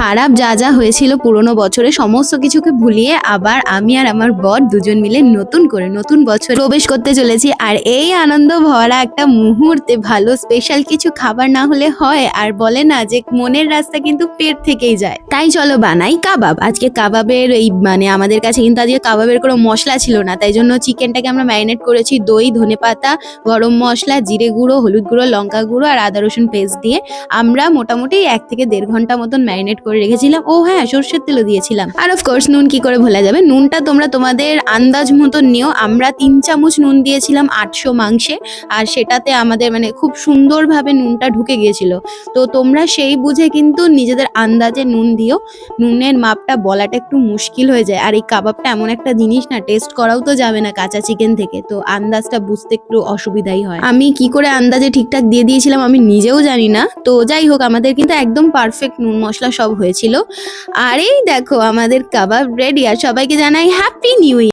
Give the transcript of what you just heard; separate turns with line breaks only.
খারাপ যা যা হয়েছিল পুরোনো বছরে সমস্ত কিছুকে ভুলিয়ে আবার আমি আর আমার বর দুজন মিলে নতুন করে নতুন বছর প্রবেশ করতে চলেছি। আর এই আনন্দ ভরা একটা মুহূর্তে ভালো স্পেশাল কিছু খাবার না হলে হয়? আর বলে না যে মনের রাস্তা কিন্তু পেট থেকেই যায়। তাই চলো বানাই কাবাব। আজকে কাবাবের এই আমাদের কাছে কিন্তু আজকে কাবাবের কোনো মশলা ছিল না, তাই জন্য চিকেনটাকে আমরা ম্যারিনেট করেছি দই, ধনেপাতা, গরম মশলা, জিরে গুঁড়ো, হলুদ গুঁড়ো, লঙ্কা গুঁড়ো আর আদা রসুন পেস্ট দিয়ে আমরা মোটামুটি 1 থেকে 1.5 ঘন্টা মতন ম্যারিনেট করে রেখেছিলাম। ও হ্যাঁ, সর্ষের তেলও দিয়েছিলাম। আর অফকোর্স নুন কি করে ভোলা যাবে, নুনটা তোমরা তোমাদের আন্দাজ মতন নিও। আমরা 3 চামচ নুন দিয়েছিলাম 800 মাংসে, আর সেটাতে আমাদের খুব সুন্দরভাবে নুনটা ঢুকে গিয়েছিল। তো তোমরা সেই বুঝে কিন্তু নিজেদের আন্দাজে নুন দিও। নুনের মাপটা বলাটা একটু মুশকিল হয়ে যায়, আর এই কাবাবটা এমন একটা জিনিস না, টেস্ট করাও তো যাবে না কাঁচা চিকেন থেকে, তো আন্দাজটা বুঝতে একটু অসুবিধাই হয়। আমি কি করে আন্দাজে ঠিকঠাক দিয়ে দিয়েছিলাম আমি নিজেও জানি না। তো যাই হোক, আমাদের কিন্তু একদম পারফেক্ট নুন মশলা সব হয়েছিল। আর এই দেখো আমাদের কাবাব রেডি। আর সবাইকে জানাই হ্যাপি নিউ ইয়ার।